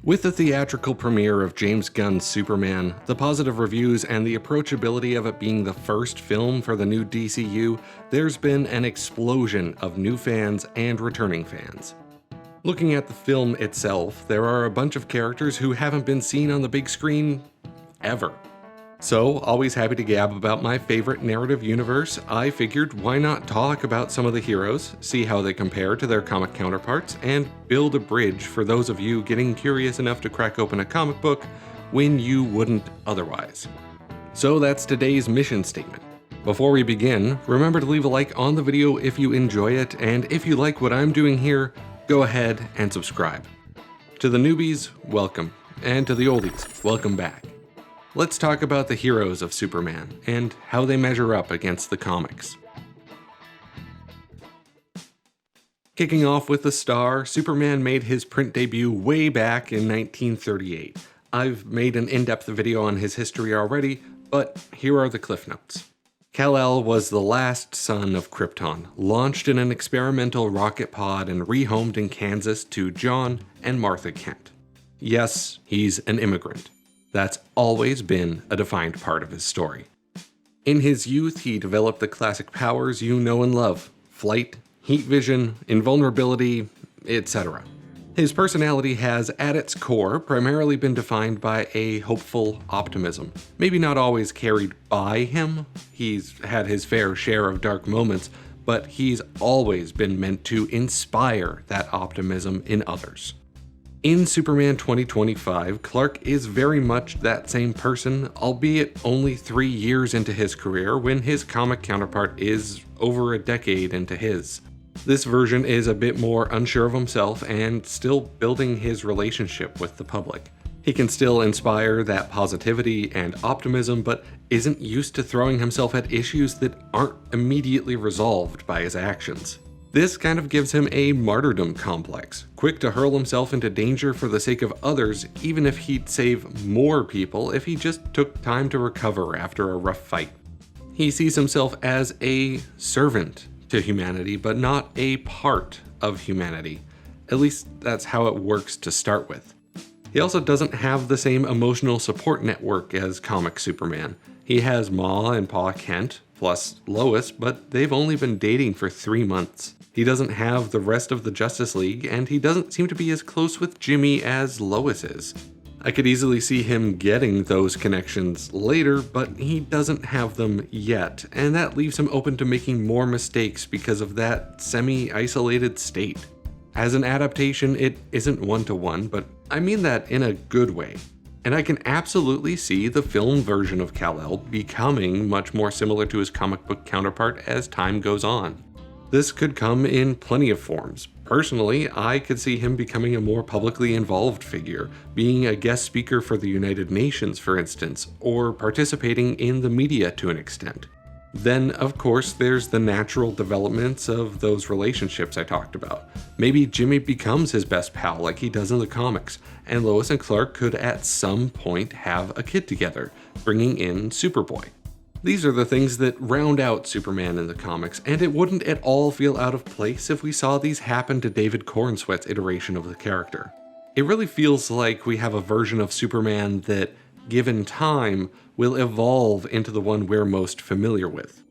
With the theatrical premiere of James Gunn's Superman, the positive reviews, and the approachability of it being the first film for the new DCU, there's been an explosion of new fans and returning fans. Looking at the film itself, there are a bunch of characters who haven't been seen on the big screen ever. So, always happy to gab about my favorite narrative universe, I figured why not talk about some of the heroes, see how they compare to their comic counterparts, and build a bridge for those of you getting curious enough to crack open a comic book when you wouldn't otherwise. So that's today's mission statement. Before we begin, remember to leave a like on the video if you enjoy it, and if you like what I'm doing here, go ahead and subscribe. To the newbies, welcome, and to the oldies, welcome back. Let's talk about the heroes of Superman and how they measure up against the comics. Kicking off with the star, Superman made his print debut way back in 1938. I've made an in-depth video on his history already, but here are the cliff notes. Kal-El was the last son of Krypton, launched in an experimental rocket pod and rehomed in Kansas to John and Martha Kent. Yes, he's an immigrant. That's always been a defined part of his story. In his youth, he developed the classic powers you know and love: flight, heat vision, invulnerability, etc. His personality has, at its core, primarily been defined by a hopeful optimism. Maybe not always carried by him, he's had his fair share of dark moments, but he's always been meant to inspire that optimism in others. In Superman 2025, Clark is very much that same person, albeit only 3 years into his career when his comic counterpart is over a decade into his. This version is a bit more unsure of himself and still building his relationship with the public. He can still inspire that positivity and optimism, but isn't used to throwing himself at issues that aren't immediately resolved by his actions. This kind of gives him a martyrdom complex, quick to hurl himself into danger for the sake of others, even if he'd save more people if he just took time to recover after a rough fight. He sees himself as a servant to humanity, but not a part of humanity. At least that's how it works to start with. He also doesn't have the same emotional support network as comic Superman. He has Ma and Pa Kent, plus Lois, but they've only been dating for 3 months. He doesn't have the rest of the Justice League, and he doesn't seem to be as close with Jimmy as Lois is. I could easily see him getting those connections later, but he doesn't have them yet, and that leaves him open to making more mistakes because of that semi-isolated state. As an adaptation, it isn't one-to-one, but I mean that in a good way. And I can absolutely see the film version of Kal-El becoming much more similar to his comic book counterpart as time goes on. This could come in plenty of forms. Personally, I could see him becoming a more publicly involved figure, being a guest speaker for the United Nations, for instance, or participating in the media to an extent. Then, of course, there's the natural developments of those relationships I talked about. Maybe Jimmy becomes his best pal like he does in the comics, and Lois and Clark could at some point have a kid together, bringing in Superboy. These are the things that round out Superman in the comics, and it wouldn't at all feel out of place if we saw these happen to David Cornsweet's iteration of the character. It really feels like we have a version of Superman that, given time, will evolve into the one we're most familiar with.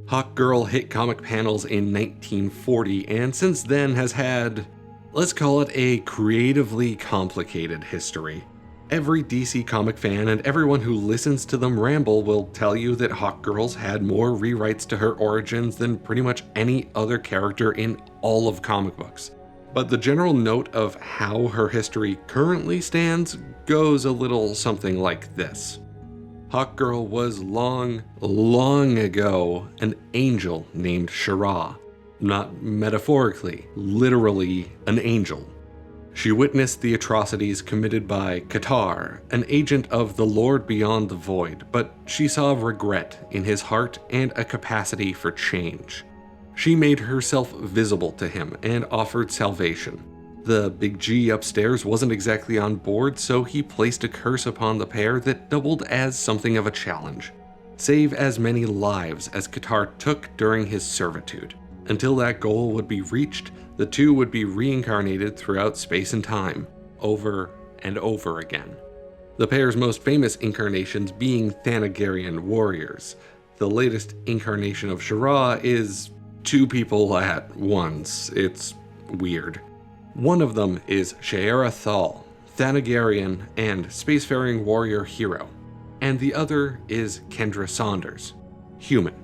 Hawkgirl hit comic panels in 1940, and since then has had, let's call it, a creatively complicated history. Every DC comic fan and everyone who listens to them ramble will tell you that Hawkgirl's had more rewrites to her origins than pretty much any other character in all of comic books. But the general note of how her history currently stands goes a little something like this. Hawkgirl was long ago an angel named Shara. Not metaphorically, literally an angel. She witnessed the atrocities committed by Qatar, an agent of the Lord Beyond the Void, but she saw regret in his heart and a capacity for change. She made herself visible to him and offered salvation. The Big G upstairs wasn't exactly on board, so he placed a curse upon the pair that doubled as something of a challenge. Save as many lives as Qatar took during his servitude. Until that goal would be reached, the two would be reincarnated throughout space and time, over and over again. The pair's most famous incarnations being Thanagarian warriors. The latest incarnation of Shira is two people at once. It's weird. One of them is Shaera Thal, Thanagarian and spacefaring warrior hero, and the other is Kendra Saunders, human.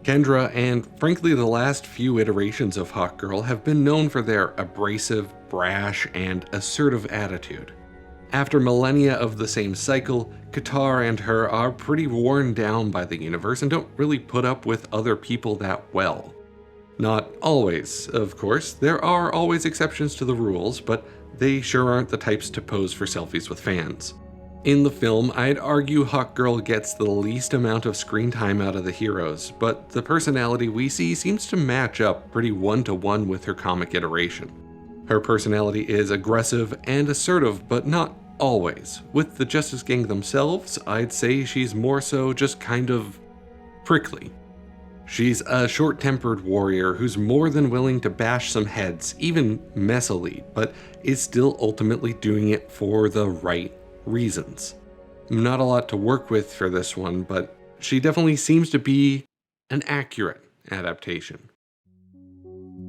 Kendra, and frankly the last few iterations of Hawkgirl, have been known for their abrasive, brash, and assertive attitude. After millennia of the same cycle, Qatar and her are pretty worn down by the universe and don't really put up with other people that well. Not always, of course. There are always exceptions to the rules, but they sure aren't the types to pose for selfies with fans. In the film, I'd argue Hawkgirl gets the least amount of screen time out of the heroes, but the personality we see seems to match up pretty one-to-one with her comic iteration. Her personality is aggressive and assertive, but not always. With the Justice Gang themselves, I'd say she's more so just kind of prickly. She's a short-tempered warrior who's more than willing to bash some heads, even messily, but is still ultimately doing it for the right reasons. Not a lot to work with for this one, but she definitely seems to be an accurate adaptation.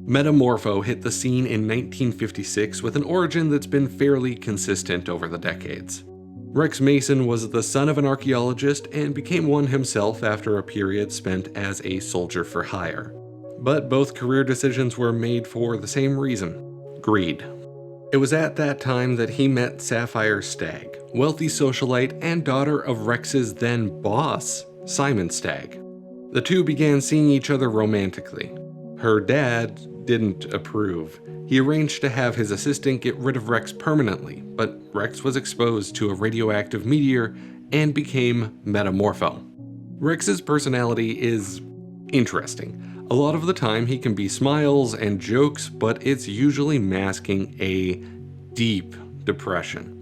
Metamorpho hit the scene in 1956 with an origin that's been fairly consistent over the decades. Rex Mason was the son of an archaeologist and became one himself after a period spent as a soldier for hire. But both career decisions were made for the same reason: greed. It was at that time that he met Sapphire Stagg, wealthy socialite and daughter of Rex's then boss, Simon Stagg. The two began seeing each other romantically. Her dad didn't approve. He arranged to have his assistant get rid of Rex permanently, but Rex was exposed to a radioactive meteor and became Metamorpho. Rex's personality is interesting. A lot of the time he can be smiles and jokes, but it's usually masking a deep depression.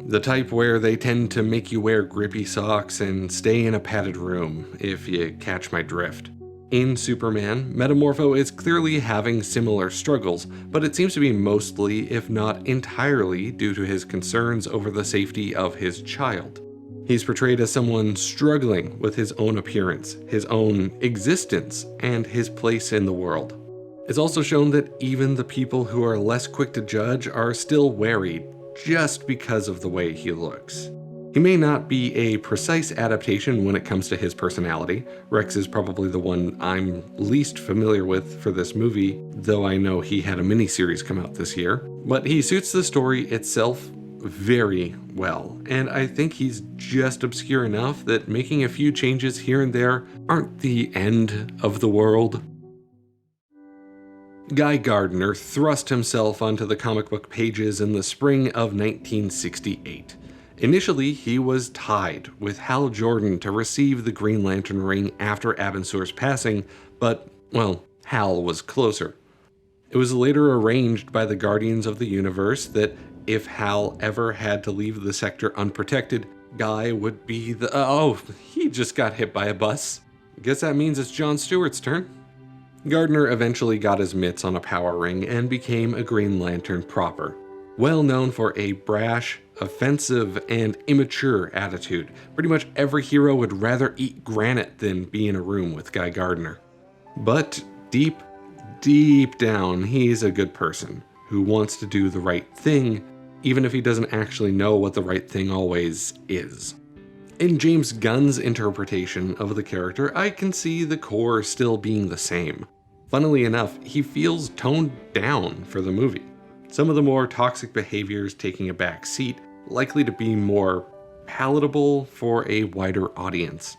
The type where they tend to make you wear grippy socks and stay in a padded room, if you catch my drift. In Superman, Metamorpho is clearly having similar struggles, but it seems to be mostly, if not entirely, due to his concerns over the safety of his child. He's portrayed as someone struggling with his own appearance, his own existence, and his place in the world. It's also shown that even the people who are less quick to judge are still wary just because of the way he looks. He may not be a precise adaptation when it comes to his personality. Rex is probably the one I'm least familiar with for this movie, though I know he had a miniseries come out this year. But he suits the story itself very well, and I think he's just obscure enough that making a few changes here and there aren't the end of the world. Guy Gardner thrust himself onto the comic book pages in the spring of 1968. Initially, he was tied with Hal Jordan to receive the Green Lantern ring after Abinsur's passing, but, well, Hal was closer. It was later arranged by the Guardians of the Universe that if Hal ever had to leave the sector unprotected, Guy would be the— he just got hit by a bus. Guess that means it's Jon Stewart's turn. Gardner eventually got his mitts on a power ring and became a Green Lantern proper. Well known for a brash, offensive, and immature attitude. Pretty much every hero would rather eat granite than be in a room with Guy Gardner. But deep down, he's a good person who wants to do the right thing, even if he doesn't actually know what the right thing always is. In James Gunn's interpretation of the character, I can see the core still being the same. Funnily enough, he feels toned down for the movie. Some of the more toxic behaviors taking a back seat, likely to be more palatable for a wider audience.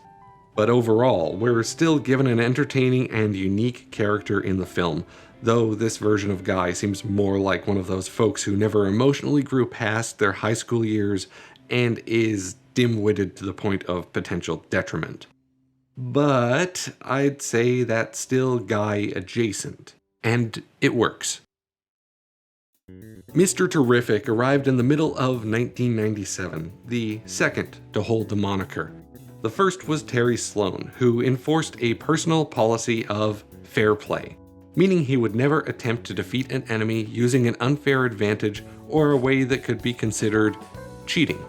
But overall, we're still given an entertaining and unique character in the film, though this version of Guy seems more like one of those folks who never emotionally grew past their high school years and is dim-witted to the point of potential detriment. But I'd say that's still Guy adjacent, and it works. Mr. Terrific arrived in the middle of 1997, the second to hold the moniker. The first was Terry Sloan, who enforced a personal policy of fair play. meaning he would never attempt to defeat an enemy using an unfair advantage or a way that could be considered cheating.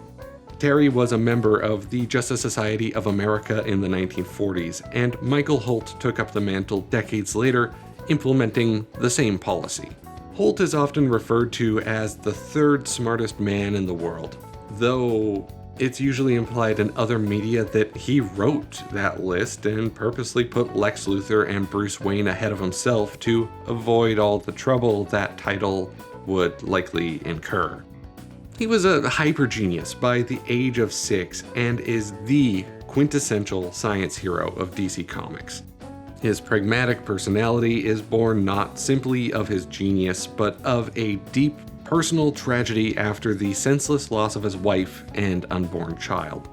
Terry was a member of the Justice Society of America in the 1940s, and Michael Holt took up the mantle decades later, implementing the same policy. Holt is often referred to as the third smartest man in the world, though it's usually implied in other media that he wrote that list and purposely put Lex Luthor and Bruce Wayne ahead of himself to avoid all the trouble that title would likely incur. He was a hyper genius by the age of 6 and is the quintessential science hero of DC Comics. His pragmatic personality is born not simply of his genius, but of a deep personal tragedy after the senseless loss of his wife and unborn child.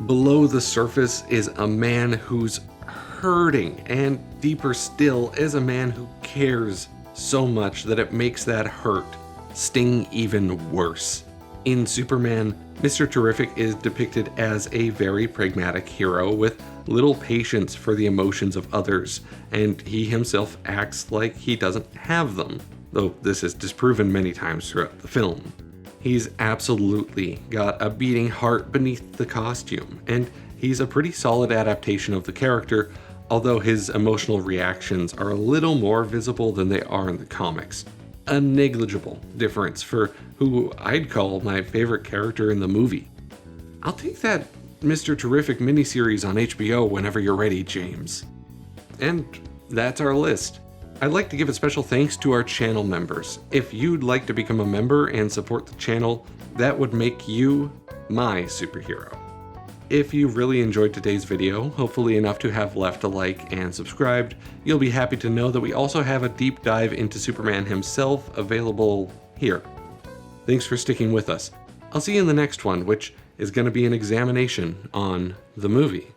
Below the surface is a man who's hurting, and deeper still is a man who cares so much that it makes that hurt sting even worse. In Superman, Mr. Terrific is depicted as a very pragmatic hero with little patience for the emotions of others, and he himself acts like he doesn't have them, though this is disproven many times throughout the film. He's absolutely got a beating heart beneath the costume, and he's a pretty solid adaptation of the character, although his emotional reactions are a little more visible than they are in the comics. A negligible difference for who I'd call my favorite character in the movie. I'll take that Mr. Terrific miniseries on HBO whenever you're ready, James. And that's our list. I'd like to give a special thanks to our channel members. If you'd like to become a member and support the channel, that would make you my superhero. If you really enjoyed today's video, hopefully enough to have left a like and subscribed, you'll be happy to know that we also have a deep dive into Superman himself available here. Thanks for sticking with us. I'll see you in the next one, which is going to be an examination on the movie.